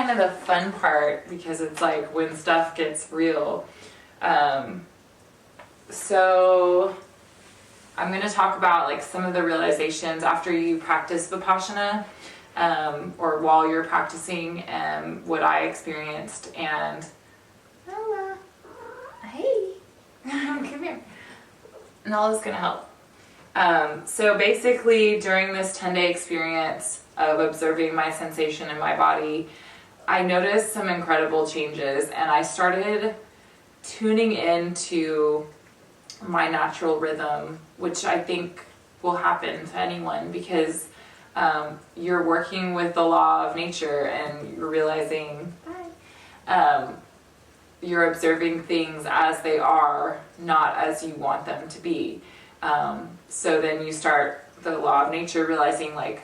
kind of the fun part, because it's like when stuff gets real. So I'm going to talk about like some of the realizations after you practice Vipassana, or while you're practicing, what I experienced. And Ella, hey, come here. Nala's going to help. So basically during this 10-day experience of observing my sensation in my body, I noticed some incredible changes, and I started tuning into my natural rhythm, which I think will happen to anyone, because you're working with the law of nature and you're realizing you're observing things as they are, not as you want them to be. So then you start the law of nature, realizing like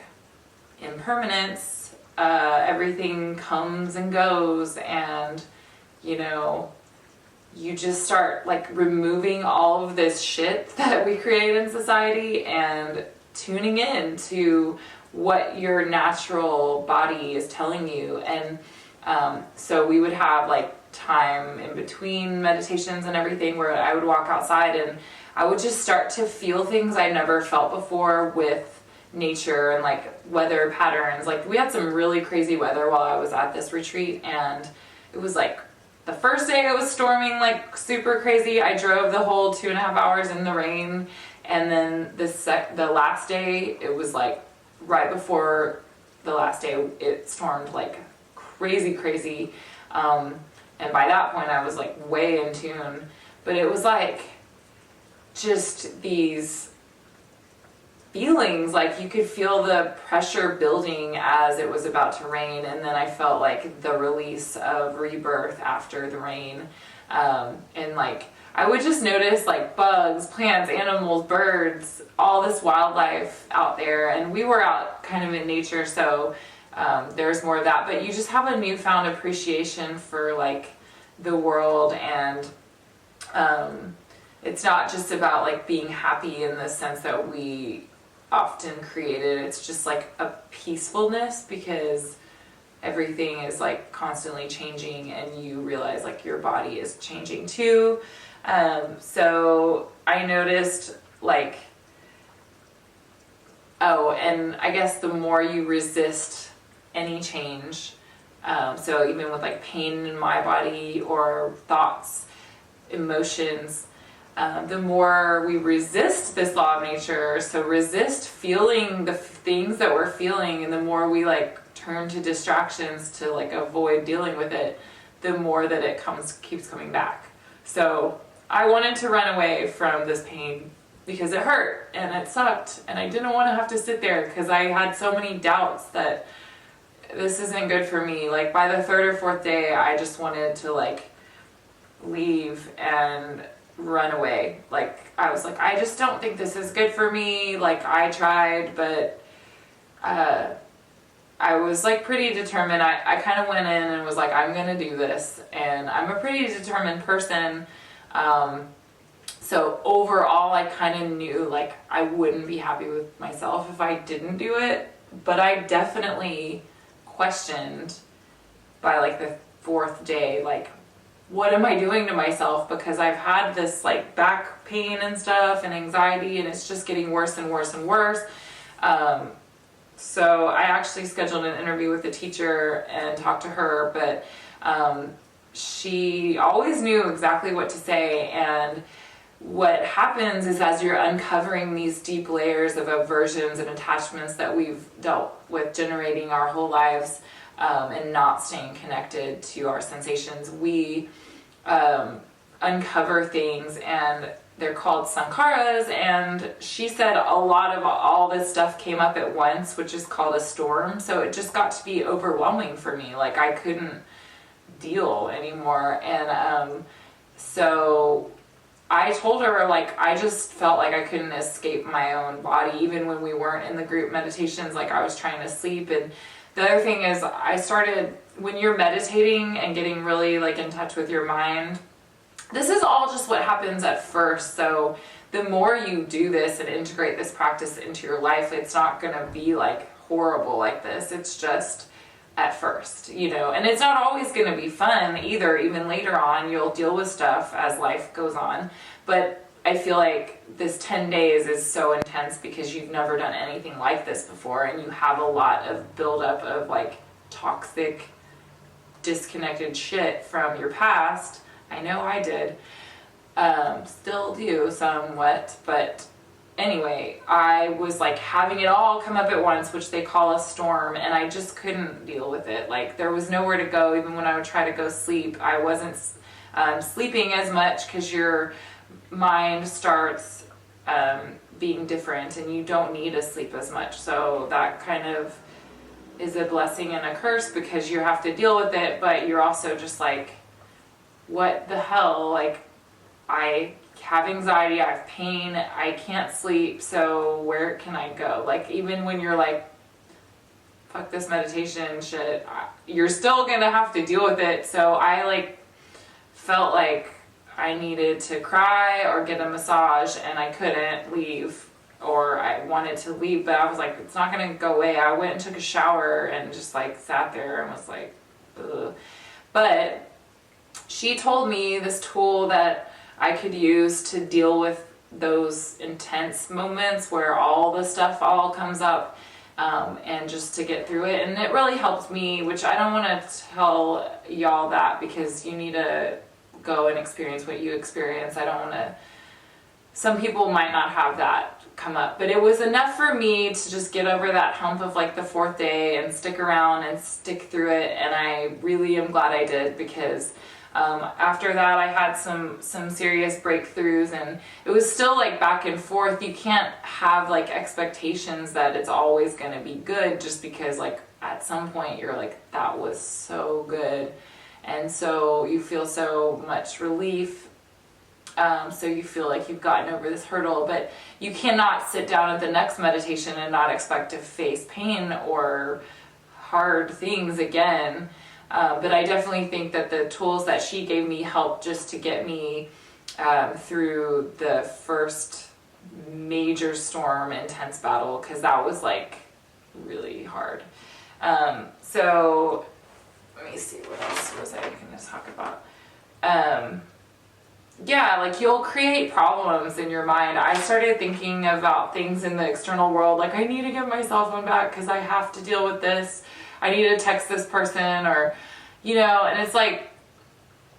impermanence, everything comes and goes, and you just start like removing all of this shit that we create in society and tuning in to what your natural body is telling you. And so we would have like time in between meditations and everything where I would walk outside and I would just start to feel things I never felt before with nature and like weather patterns. Like we had some really crazy weather while I was at this retreat, and it was like the first day it was storming like super crazy. I drove the whole 2.5 hours in the rain, and then the last day, it was like right before the last day, it stormed like crazy. And by that point I was like way in tune, but it was like just these feelings, like you could feel the pressure building as it was about to rain, and then I felt like the release of rebirth after the rain. And like I would just notice like bugs, plants, animals, birds, all this wildlife out there, and we were out kind of in nature, so there's more of that, but you just have a newfound appreciation for like the world. And it's not just about like being happy in the sense that we often created. It's just like a peacefulness, because everything is like constantly changing, and you realize like your body is changing too. So I noticed like, and I guess the more you resist any change, so even with like pain in my body or thoughts, emotions, the more we resist this law of nature, so resist feeling the things that we're feeling, and the more we like turn to distractions to like avoid dealing with it, the more that it keeps coming back. So I wanted to run away from this pain because it hurt and it sucked, and I didn't want to have to sit there because I had so many doubts that this isn't good for me. Like by the 3rd or 4th day, I just wanted to like leave and run away. Like I was like, I just don't think this is good for me. Like I tried, but I was like pretty determined. I kind of went in and was like, I'm gonna do this, and I'm a pretty determined person. So overall I kind of knew like I wouldn't be happy with myself if I didn't do it, but I definitely questioned by like the 4th day, like, what am I doing to myself? Because I've had this like back pain and stuff and anxiety, and it's just getting worse and worse and worse. So I actually scheduled an interview with the teacher and talked to her, but she always knew exactly what to say. And what happens is, as you're uncovering these deep layers of aversions and attachments that we've dealt with generating our whole lives, and not staying connected to our sensations, we uncover things, and they're called sankharas. And she said a lot of all this stuff came up at once, which is called a storm. So it just got to be overwhelming for me. Like I couldn't deal anymore. And so I told her, like, I just felt like I couldn't escape my own body, even when we weren't in the group meditations. Like I was trying to sleep. And the other thing is, I started, when you're meditating and getting really like in touch with your mind, this is all just what happens at first. So the more you do this and integrate this practice into your life, it's not going to be like horrible like this. It's just at first, you know, and it's not always going to be fun either. Even later on, you'll deal with stuff as life goes on. But I feel like this 10 days is so intense because you've never done anything like this before, and you have a lot of buildup of like toxic, disconnected shit from your past. I know I did. Still do somewhat, but anyway, I was like having it all come up at once, which they call a storm, and I just couldn't deal with it. Like, there was nowhere to go. Even when I would try to go sleep, I wasn't sleeping as much because your mind starts being different, and you don't need to sleep as much. So that kind of is a blessing and a curse because you have to deal with it, but you're also just like, what the hell? Like, I have anxiety, I have pain, I can't sleep, so where can I go? Like, even when you're like, fuck this meditation shit, you're still gonna have to deal with it. So I like felt like I needed to cry or get a massage, and I couldn't leave, or I wanted to leave, but I was like, it's not gonna go away. I went and took a shower and just like sat there and was like, ugh. But she told me this tool that I could use to deal with those intense moments where all the stuff all comes up, and just to get through it. And it really helped me, which I don't want to tell y'all that because you need to go and experience what you experience. I don't want to, some people might not have that come up, but it was enough for me to just get over that hump of like the 4th day and stick around and stick through it. And I really am glad I did, because after that I had some serious breakthroughs, and it was still like back and forth. You can't have like expectations that it's always going to be good, just because like at some point you're like, that was so good, and so you feel so much relief, so you feel like you've gotten over this hurdle. But you cannot sit down at the next meditation and not expect to face pain or hard things again. But I definitely think that the tools that she gave me helped just to get me through the first major storm intense battle, because that was like really hard. So let me see, what else was I going to talk about? Yeah, like you'll create problems in your mind. I started thinking about things in the external world, like I need to get my cell phone back because I have to deal with this. I need to text this person, or, you know, and it's like,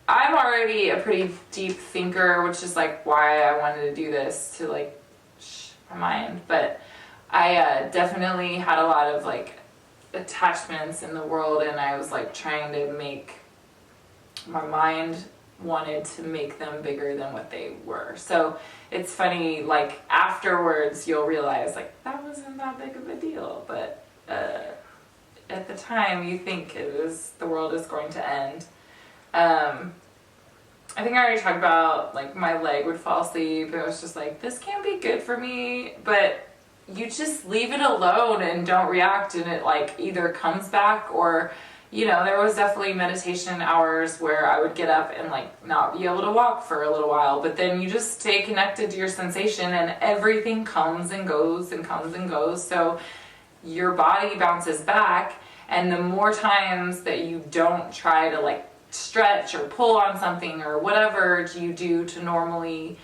I'm already a pretty deep thinker, which is like why I wanted to do this, to like my mind. But I definitely had a lot of like attachments in the world, and I was like trying to make, my mind wanted to make them bigger than what they were. So it's funny, like afterwards you'll realize like that wasn't that big of a deal, but at the time you think it was, the world is going to end. I think I already talked about like my leg would fall asleep. It was just like, this can't be good for me, but you just leave it alone and don't react, and it like either comes back, or, you know, there was definitely meditation hours where I would get up and like not be able to walk for a little while, but then you just stay connected to your sensation, and everything comes and goes and comes and goes. So your body bounces back, and the more times that you don't try to like stretch or pull on something or whatever you do to normally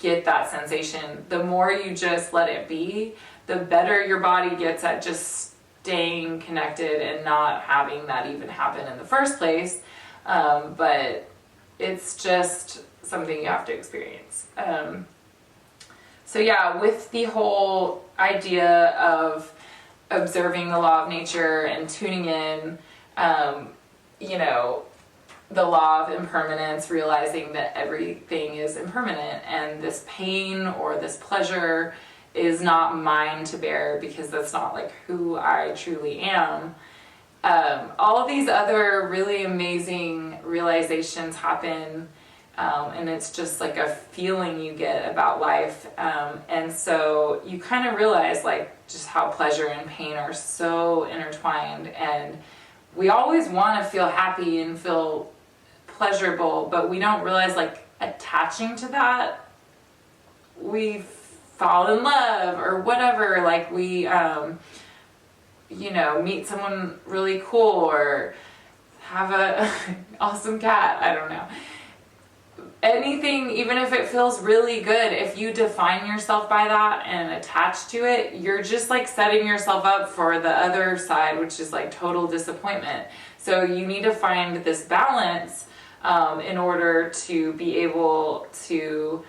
get that sensation, the more you just let it be, the better your body gets at just staying connected and not having that even happen in the first place. But it's just something you have to experience. So yeah, with the whole idea of observing the law of nature and tuning in, you know, the law of impermanence, realizing that everything is impermanent, and this pain or this pleasure is not mine to bear, because that's not like who I truly am. All of these other really amazing realizations happen, and it's just like a feeling you get about life. And so you kind of realize like just how pleasure and pain are so intertwined, and we always want to feel happy and feel pleasurable, but we don't realize like attaching to that, we fall in love or whatever, like we meet someone really cool or have a awesome cat. I don't know. Anything, even if it feels really good, if you define yourself by that and attach to it, you're just like setting yourself up for the other side, which is like total disappointment. So you need to find this balance in order to be able to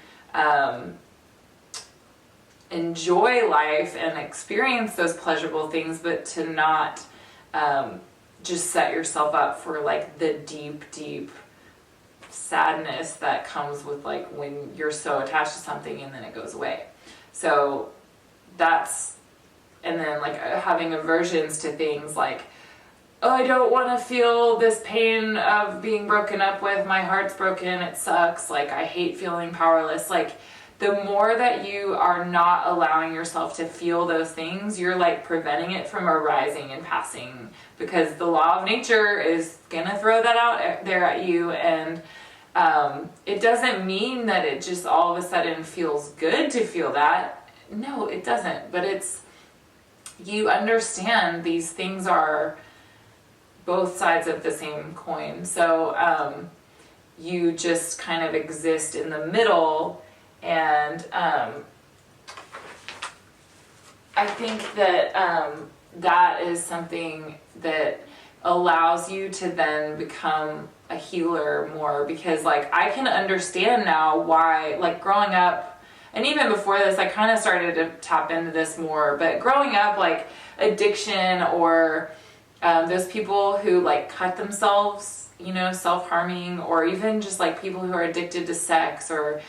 enjoy life and experience those pleasurable things, but to not just set yourself up for like the deep sadness that comes with like when you're so attached to something and then it goes away. So and then like having aversions to things like, oh, I don't want to feel this pain of being broken up with, my heart's broken, it sucks, like I hate feeling powerless. Like the more that you are not allowing yourself to feel those things, you're like preventing it from arising and passing, because the law of nature is gonna throw that out there at you. And it doesn't mean that it just all of a sudden feels good to feel that. No, it doesn't. But you understand these things are both sides of the same coin. So you just kind of exist in the middle. And I think that that is something that allows you to then become a healer more, because like I can understand now why, like growing up, and even before this I kind of started to tap into this more, but growing up, like addiction or those people who like cut themselves, self-harming, or even just like people who are addicted to sex or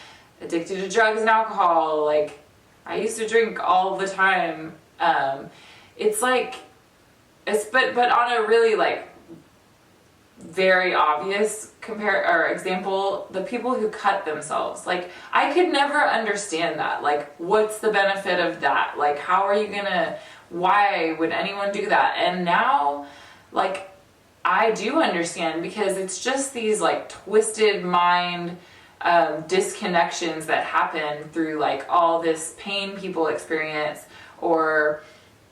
addicted to drugs and alcohol. Like I used to drink all the time. It's like but on a really like very obvious example, the people who cut themselves, like I could never understand that. Like what's the benefit of that? Like why would anyone do that? And now like I do understand, because it's just these like twisted mind disconnections that happen through like all this pain people experience, or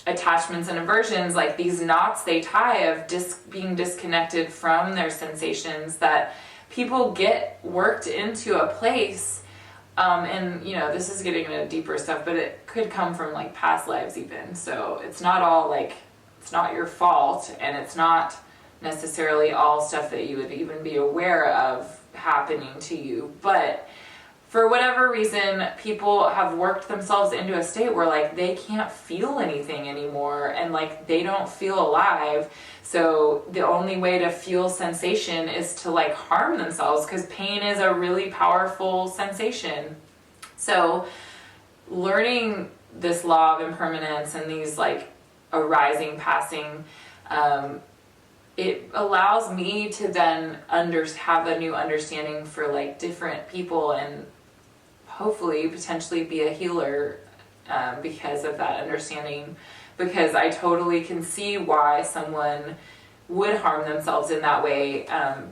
attachments and aversions, like these knots they tie of being disconnected from their sensations, that people get worked into a place, and this is getting into deeper stuff, but it could come from like past lives even. So it's not all like, it's not your fault, and it's not necessarily all stuff that you would even be aware of happening to you. But for whatever reason, people have worked themselves into a state where like they can't feel anything anymore, and like they don't feel alive. So the only way to feel sensation is to like harm themselves, because pain is a really powerful sensation. So learning this law of impermanence and these like arising, passing, it allows me to then have a new understanding for like different people, and hopefully potentially be a healer because of that understanding, because I totally can see why someone would harm themselves in that way,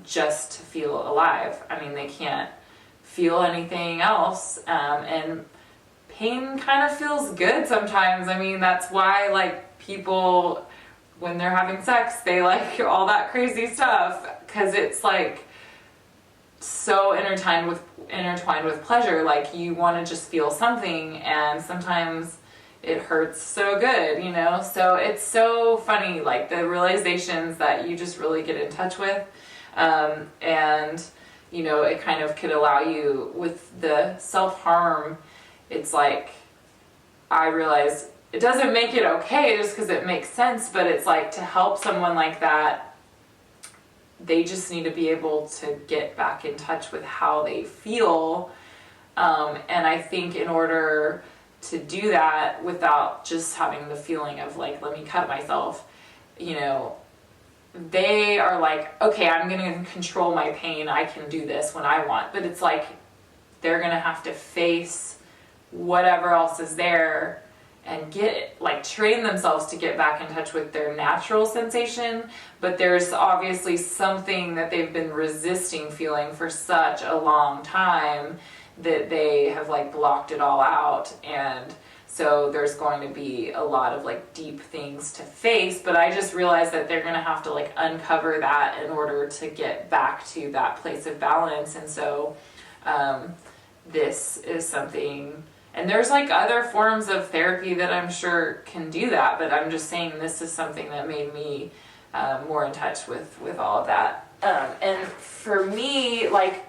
just to feel alive. I mean, they can't feel anything else, and pain kind of feels good sometimes. I mean, that's why like people, when they're having sex, they like all that crazy stuff, because it's like so intertwined with pleasure. Like you want to just feel something, and sometimes it hurts so good, so it's so funny, like the realizations that you just really get in touch with, and it kind of could allow you with the self-harm. It's like I realize it doesn't make it okay just because it makes sense, but it's like to help someone like that, they just need to be able to get back in touch with how they feel. And I think in order to do that without just having the feeling of like, let me cut myself, they are like, okay, I'm going to control my pain. I can do this when I want. But it's like, they're going to have to face whatever else is there and train themselves to get back in touch with their natural sensation. But there's obviously something that they've been resisting feeling for such a long time that they have like blocked it all out. And So there's going to be a lot of like deep things to face, but I just realized that they're going to have to like uncover that in order to get back to that place of balance. And so this is something, and there's like other forms of therapy that I'm sure can do that, but I'm just saying this is something that made me more in touch with all of that. And for me, like,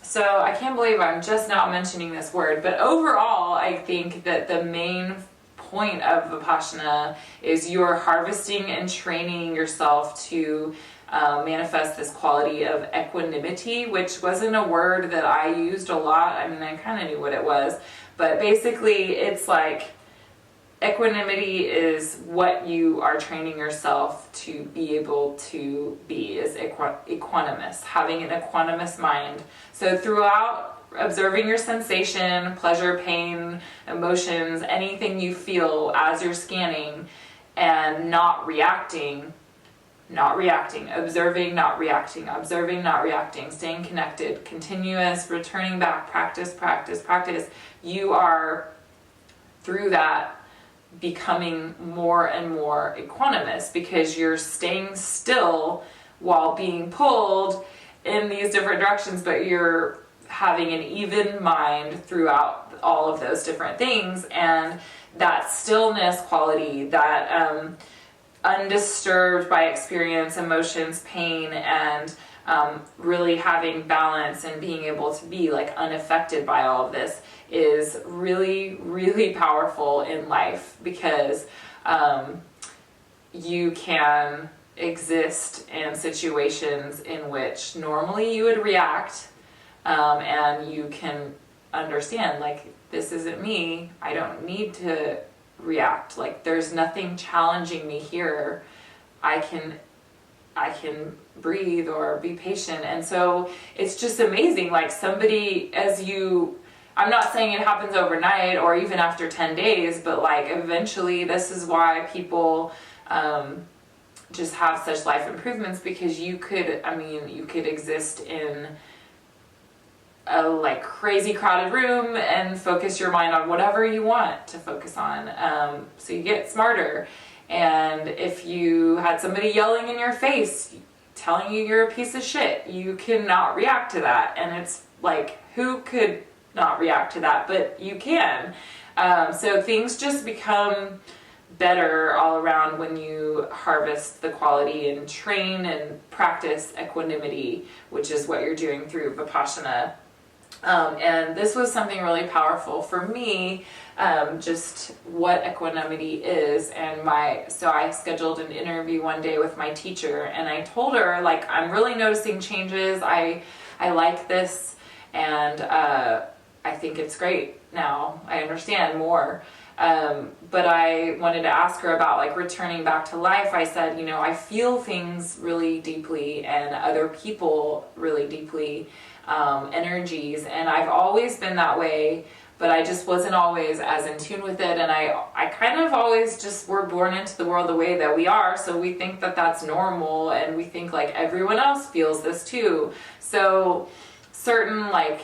so I can't believe I'm just now mentioning this word, but overall, I think that the main point of Vipassana is you're harvesting and training yourself to manifest this quality of equanimity, which wasn't a word that I used a lot. I mean, I kind of knew what it was, but basically it's like equanimity is what you are training yourself to be able to be, is equanimous, having an equanimous mind. So throughout observing your sensation, pleasure, pain, emotions, anything you feel as you're scanning, and not reacting, observing, not reacting, staying connected, continuous, returning back, practice, you are, through that, becoming more and more equanimous, because you're staying still while being pulled in these different directions, but you're having an even mind throughout all of those different things. And that stillness quality, that undisturbed by experience, emotions, pain, and really having balance and being able to be like unaffected by all of this is really, really powerful in life, because you can exist in situations in which normally you would react, and you can understand, like, this isn't me, I don't need to react, like there's nothing challenging me here, I can breathe or be patient. And so it's just amazing, like somebody, as you, I'm not saying it happens overnight or even after 10 days, but like eventually, this is why people just have such life improvements, because you could exist in a like crazy crowded room and focus your mind on whatever you want to focus on. So you get smarter. And if you had somebody yelling in your face, telling you you're a piece of shit, you cannot react to that. And it's like, who could not react to that? But you can. So things just become better all around when you harvest the quality and train and practice equanimity, which is what you're doing through Vipassana. And this was something really powerful for me, just what equanimity is. And so I scheduled an interview one day with my teacher, and I told her, like, I'm really noticing changes. I like this, and I think it's great now. I understand more. But I wanted to ask her about like returning back to life. I said, I feel things really deeply, and other people really deeply, energies, and I've always been that way, but I just wasn't always as in tune with it. And I kind of always just were born into the world the way that we are, so we think that that's normal, and we think like everyone else feels this too. So certain like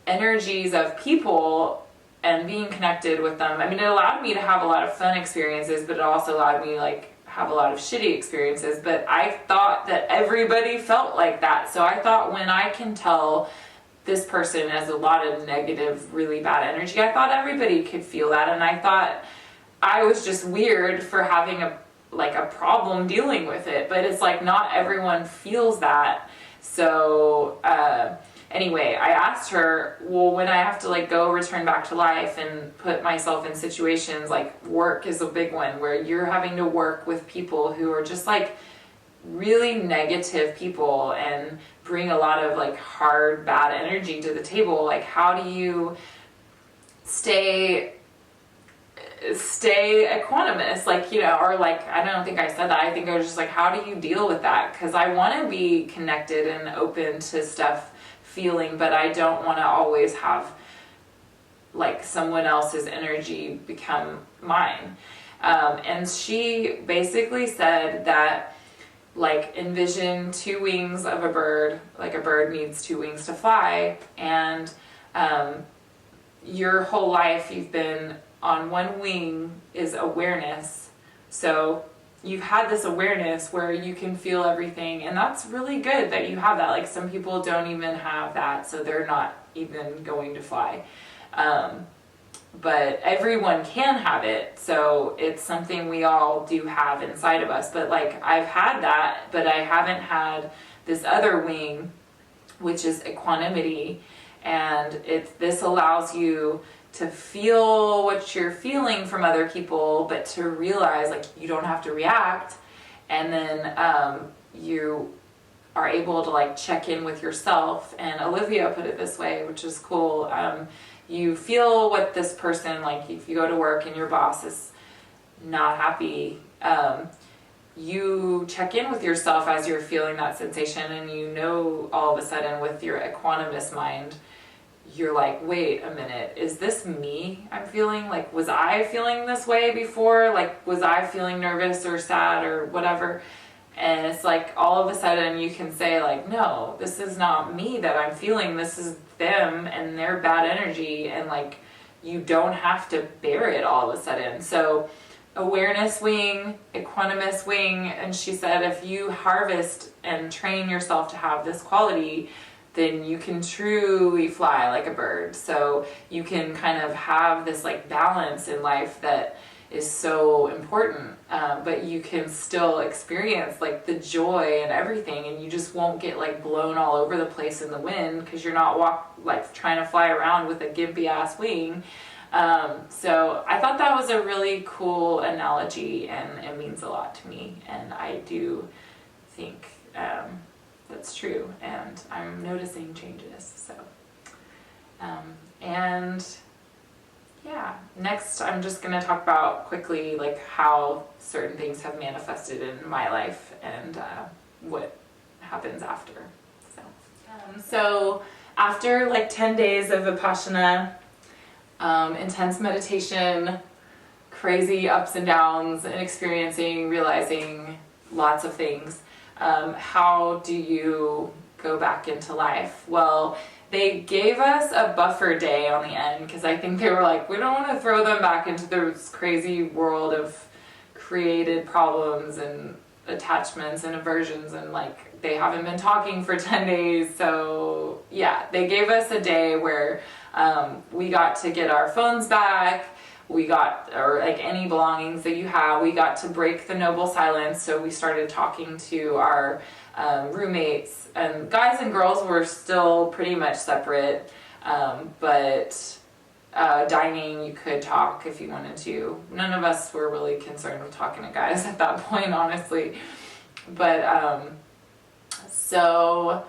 energies of people and being connected with them, I mean, it allowed me to have a lot of fun experiences, but it also allowed me like have a lot of shitty experiences. But I thought that everybody felt like that. So I thought, when I can tell this person has a lot of negative, really bad energy, I thought everybody could feel that. And I thought I was just weird for having a problem dealing with it. But it's like, not everyone feels that. So anyway, I asked her, well, when I have to like go return back to life and put myself in situations, like work is a big one, where you're having to work with people who are just like really negative people and bring a lot of like hard, bad energy to the table. Like, how do you stay equanimous? Like, or like, I don't think I said that. I think I was just like, how do you deal with that? Because I want to be connected and open to stuff, feeling, but I don't want to always have like someone else's energy become mine. And she basically said that, like, envision two wings of a bird, like a bird needs two wings to fly, and your whole life you've been on one wing is awareness. So you've had this awareness where you can feel everything, and that's really good that you have that. Like, some people don't even have that, so they're not even going to fly. But everyone can have it, so it's something we all do have inside of us. But like, I've had that, but I haven't had this other wing, which is equanimity. And this allows you to feel what you're feeling from other people, but to realize, like, you don't have to react. And then you are able to, like, check in with yourself. And Olivia put it this way, which is cool. You feel what this person, like, if you go to work and your boss is not happy, you check in with yourself as you're feeling that sensation, and you know, all of a sudden, with your equanimous mind, you're like, wait a minute, is this me I'm feeling? Like, was I feeling this way before? Like, was I feeling nervous or sad or whatever? And it's like, all of a sudden you can say, like, no, this is not me that I'm feeling. This is them and their bad energy. And like, you don't have to bear it all of a sudden. So awareness wing, equanimous wing. And she said, if you harvest and train yourself to have this quality, then you can truly fly like a bird. So you can kind of have this, like, balance in life that is so important, but you can still experience, like, the joy and everything, and you just won't get, like, blown all over the place in the wind, because you're not trying to fly around with a gimpy ass wing. So I thought that was a really cool analogy, and it means a lot to me, and I do think that's true, and I'm noticing changes. So and yeah, next I'm just going to talk about quickly, like, how certain things have manifested in my life and what happens after. So after, like, 10 days of Vipassana, intense meditation, crazy ups and downs, and realizing lots of things, how do you go back into life? Well, they gave us a buffer day on the end, because I think they were like, we don't want to throw them back into this crazy world of created problems and attachments and aversions, and, like, they haven't been talking for 10 days. So yeah, they gave us a day where we got to get our phones back, or like any belongings that you have, we got to break the noble silence. So we started talking to our roommates, and guys and girls were still pretty much separate, but dining, you could talk if you wanted to. None of us were really concerned with talking to guys at that point, honestly. But so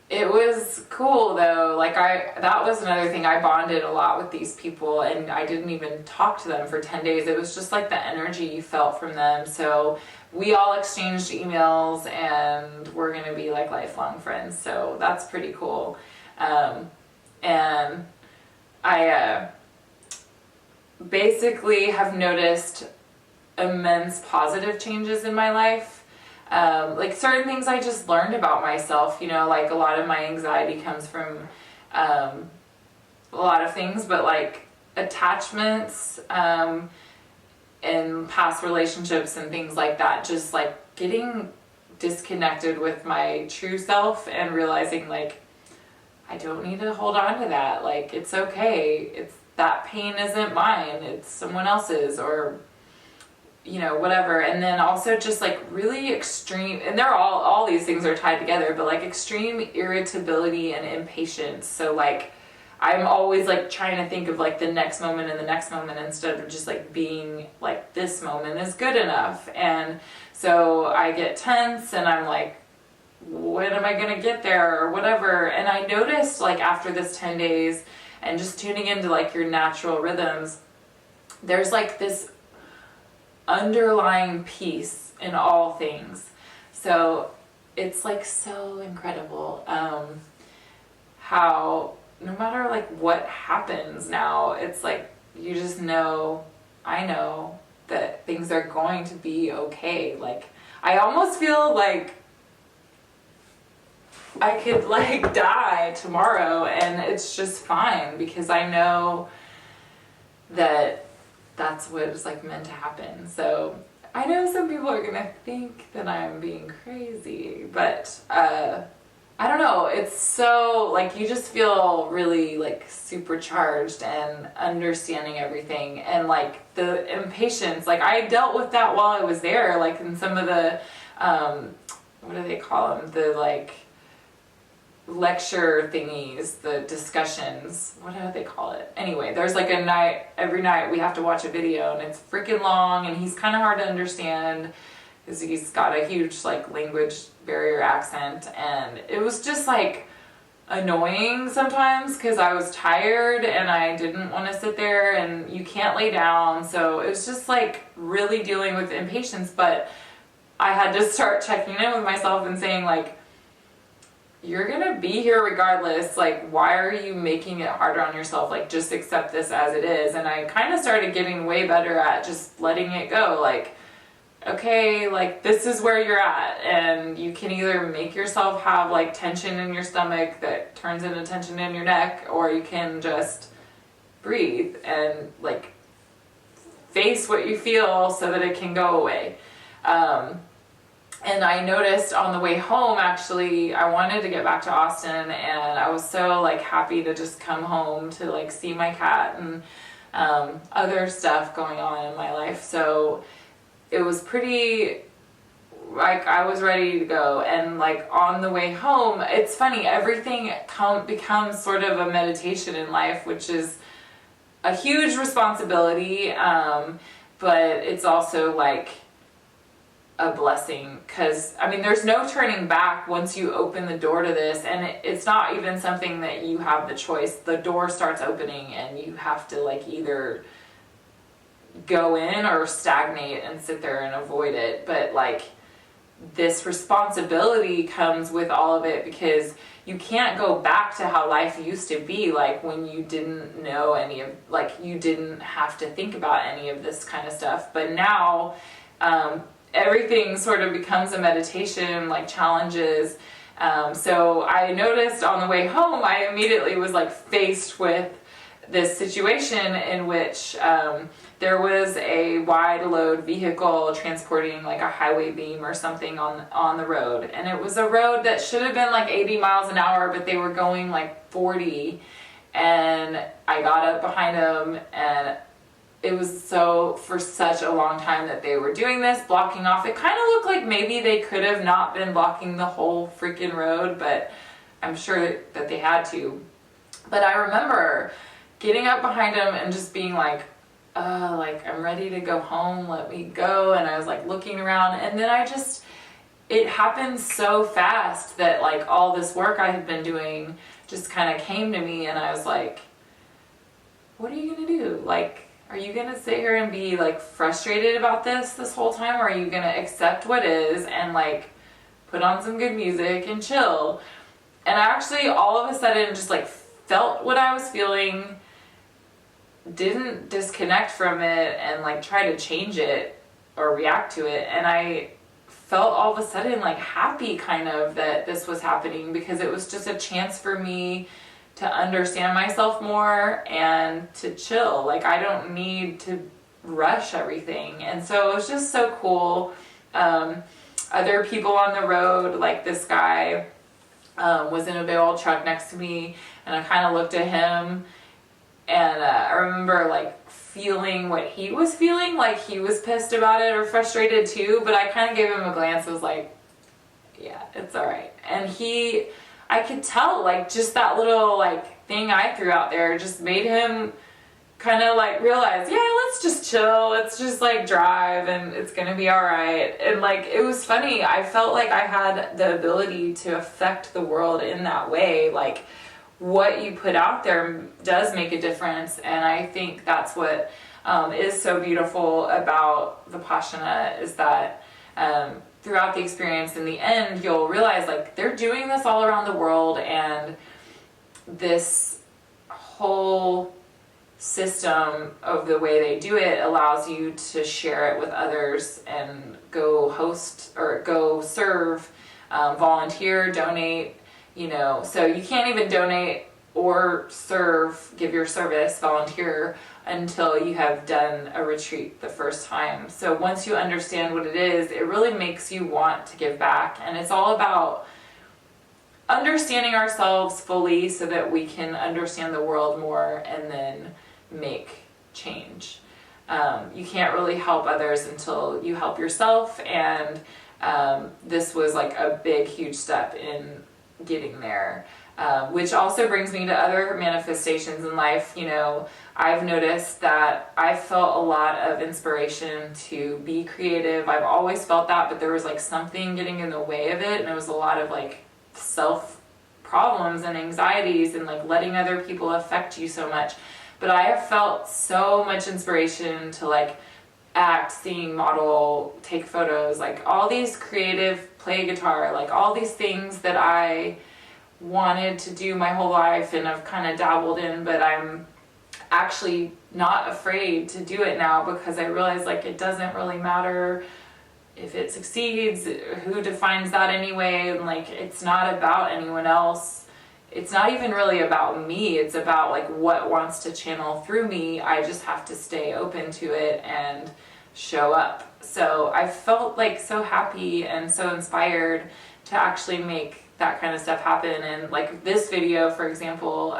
it was cool though. Like, that was another thing. I bonded a lot with these people, and I didn't even talk to them for 10 days. It was just like the energy you felt from them. So we all exchanged emails, and we're going to be, like, lifelong friends. So that's pretty cool. And I basically have noticed immense positive changes in my life. Like, certain things I just learned about myself, you know, like, a lot of my anxiety comes from a lot of things, but, like, attachments, in past relationships and things like that, just, like, getting disconnected with my true self and realizing, like, I don't need to hold on to that. Like, it's okay. That pain isn't mine. It's someone else's, or, you know, whatever. And then also just, like, really extreme, and they're all these things are tied together, but, like, extreme irritability and impatience. So, like, I'm always, like, trying to think of, like, the next moment and the next moment, instead of just, like, being like, this moment is good enough. And so I get tense, and I'm like, when am I going to get there, or whatever. And I noticed, like, after this 10 days and just tuning into, like, your natural rhythms, there's, like, this underlying peace in all things. So it's, like, so incredible how no matter, like, what happens now, it's like, you just know, I know that things are going to be okay. Like, I almost feel like I could, like, die tomorrow and it's just fine, because I know that's what is like meant to happen. So I know some people are gonna think that I'm being crazy, but I don't know, it's so like you just feel really like supercharged and understanding everything, and like the impatience, like I dealt with that while I was there, like in some of the what do they call them, the like lecture thingies, the discussions, what do they call it? Anyway, there's like a night, every night we have to watch a video, and it's freaking long, and he's kind of hard to understand because he's got a huge like language barrier accent, and it was just like annoying sometimes because I was tired and I didn't want to sit there, and you can't lay down, so it was just like really dealing with impatience. But I had to start checking in with myself and saying like, you're gonna be here regardless, like why are you making it harder on yourself? Like just accept this as it is. And I kind of started getting way better at just letting it go, like okay, like this is where you're at, and you can either make yourself have like tension in your stomach that turns into tension in your neck, or you can just breathe and like face what you feel so that it can go away. And I noticed on the way home, actually, I wanted to get back to Austin, and I was so like happy to just come home to like see my cat and other stuff going on in my life. So it was pretty, like I was ready to go. And like on the way home, it's funny, everything becomes sort of a meditation in life, which is a huge responsibility, but it's also like a blessing, because I mean there's no turning back once you open the door to this, and it's not even something that you have the choice. The door starts opening and you have to like either go in or stagnate and sit there and avoid it. But like this responsibility comes with all of it, because you can't go back to how life used to be, like when you didn't know any of, like you didn't have to think about any of this kind of stuff. But now everything sort of becomes a meditation, like challenges. So I noticed on the way home, I immediately was like faced with this situation in which there was a wide load vehicle transporting like a highway beam or something on the road. And it was a road that should have been like 80 miles an hour, but they were going like 40. And I got up behind them, and it was for such a long time that they were doing this, blocking off. It kind of looked like maybe they could have not been blocking the whole freaking road, but I'm sure that they had to. But I remember getting up behind them and just being like I'm ready to go home, let me go. And I was like looking around, and then it happened so fast that like all this work I had been doing just kind of came to me, and I was like, what are you gonna do? Like, are you gonna sit here and be like frustrated about this whole time, or are you gonna accept what is and like put on some good music and chill? And I actually all of a sudden just like felt what I was feeling, didn't disconnect from it and like try to change it or react to it. And I felt all of a sudden like happy kind of that this was happening, because it was just a chance for me to understand myself more and to chill. Like I don't need to rush everything. And so it was just so cool. Other people on the road, like this guy was in a big old truck next to me, and I kind of looked at him, and I remember like feeling what he was feeling, like he was pissed about it or frustrated too, but I kind of gave him a glance. I was like, yeah, it's all right. And I could tell like just that little like thing I threw out there just made him kind of like realize, yeah, let's just chill, let's just like drive, and it's gonna be all right. And like it was funny, I felt like I had the ability to affect the world in that way. Like what you put out there does make a difference, and I think that's what is so beautiful about Vipassana, is that throughout the experience, in the end, you'll realize like they're doing this all around the world, and this whole system of the way they do it allows you to share it with others and go host or go serve, volunteer, donate, so you can't even donate or serve, give your service, volunteer until you have done a retreat the first time. So once you understand what it is, it really makes you want to give back. And it's all about understanding ourselves fully so that we can understand the world more and then make change. You can't really help others until you help yourself, and this was like a big, huge step in getting there. Which also brings me to other manifestations in life. You know, I've noticed that I felt a lot of inspiration to be creative. I've always felt that, but there was like something getting in the way of it, and it was a lot of like self problems and anxieties and like letting other people affect you so much. But I have felt so much inspiration to like act, sing, model, take photos, like all these creative, play guitar, like all these things that I wanted to do my whole life and I've kind of dabbled in, but I'm actually not afraid to do it now because I realize like it doesn't really matter if it succeeds, who defines that anyway, and like it's not about anyone else. It's not even really about me. It's about like what wants to channel through me. I just have to stay open to it and show up. So I felt like so happy and so inspired to actually make that kind of stuff happen. And like this video, for example,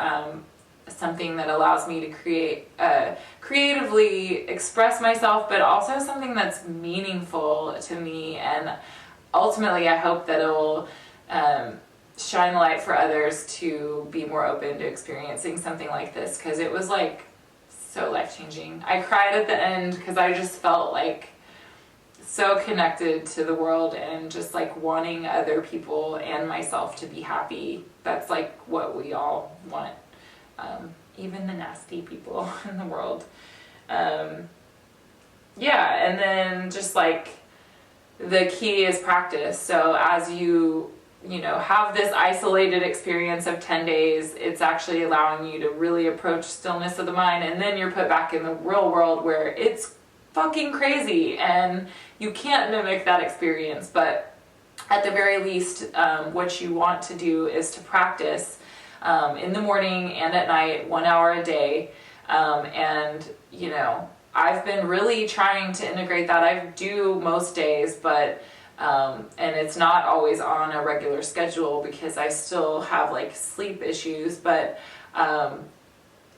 something that allows me to creatively express myself, but also something that's meaningful to me. And ultimately, I hope that it'll shine light for others to be more open to experiencing something like this, because it was like so life-changing. I cried at the end because I just felt like so connected to the world and just like wanting other people and myself to be happy. That's like what we all want, even the nasty people in the world. Yeah, and then just like the key is practice. So as you have this isolated experience of 10 days, it's actually allowing you to really approach stillness of the mind, and then you're put back in the real world where it's fucking crazy and you can't mimic that experience. But at the very least, what you want to do is to practice in the morning and at night, 1 hour a day. And I've been really trying to integrate that. I do most days, but and it's not always on a regular schedule because I still have like sleep issues, but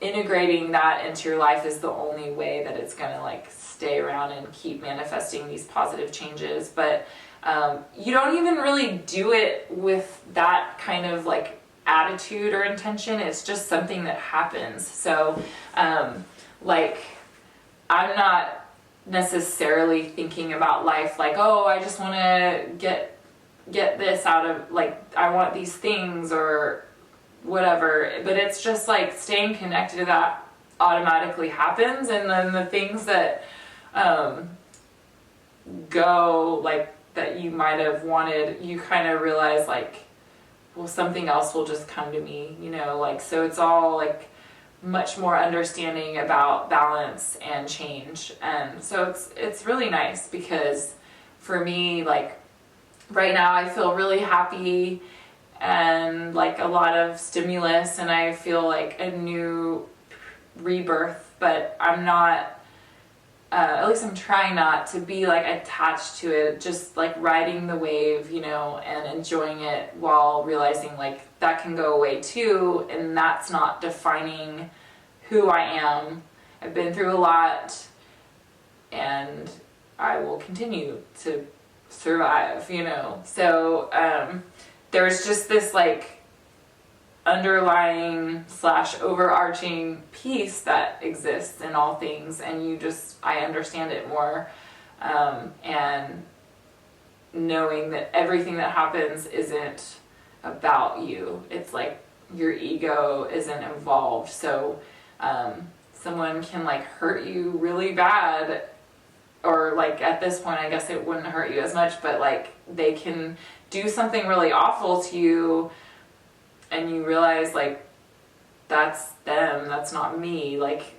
integrating that into your life is the only way that it's going to like stay around and keep manifesting these positive changes. But you don't even really do it with that kind of like attitude or intention. It's just something that happens. So like I'm not necessarily thinking about life like, oh, I just want to get this out of, like, I want these things or whatever, but it's just like staying connected to that automatically happens. And then the things that go like that you might have wanted, you kind of realize like, well, something else will just come to me, like, so it's all like much more understanding about balance and change. And so it's really nice because for me, like right now I feel really happy and like a lot of stimulus, and I feel like a new rebirth, but I'm not at least I'm trying not to be like attached to it, just like riding the wave, and enjoying it while realizing like that can go away too, and that's not defining who I am. I've been through a lot and I will continue to survive, So there's just this like underlying / overarching peace that exists in all things, and I understand it more, and knowing that everything that happens isn't about you. It's like your ego isn't involved. So someone can like hurt you really bad, or like at this point I guess it wouldn't hurt you as much, but like they can do something really awful to you and you realize like that's them, that's not me, like,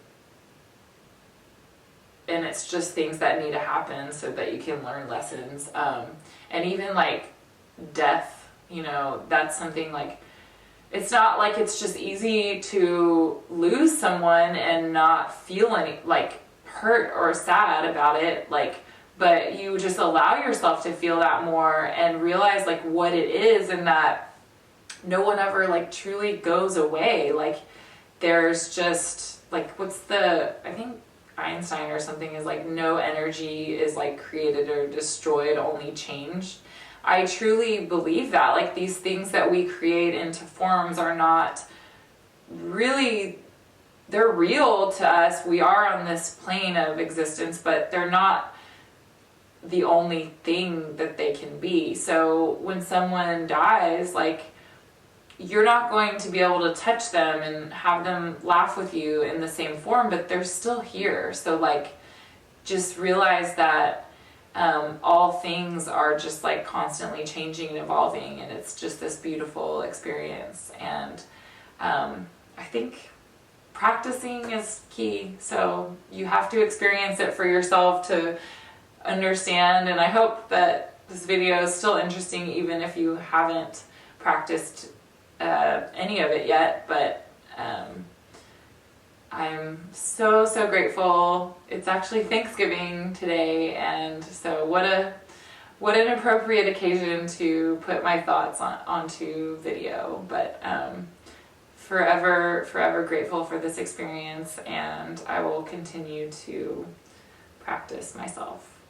and it's just things that need to happen so that you can learn lessons. And even like death, that's something like it's not like it's just easy to lose someone and not feel any like hurt or sad about it, like, but you just allow yourself to feel that more and realize like what it is, and that no one ever like truly goes away. Like there's just like, I think Einstein or something is like, no energy is like created or destroyed, only changed. I truly believe that. Like these things that we create into forms are not really, they're real to us. We are on this plane of existence, but they're not the only thing that they can be. So when someone dies, like, you're not going to be able to touch them and have them laugh with you in the same form, but they're still here. So like, just realize that all things are just like constantly changing and evolving, and it's just this beautiful experience. And I think practicing is key. So you have to experience it for yourself to understand. And I hope that this video is still interesting, even if you haven't practiced any of it yet. But I'm so grateful. It's actually Thanksgiving today, and so what an appropriate occasion to put my thoughts onto video. But forever grateful for this experience, and I will continue to practice myself.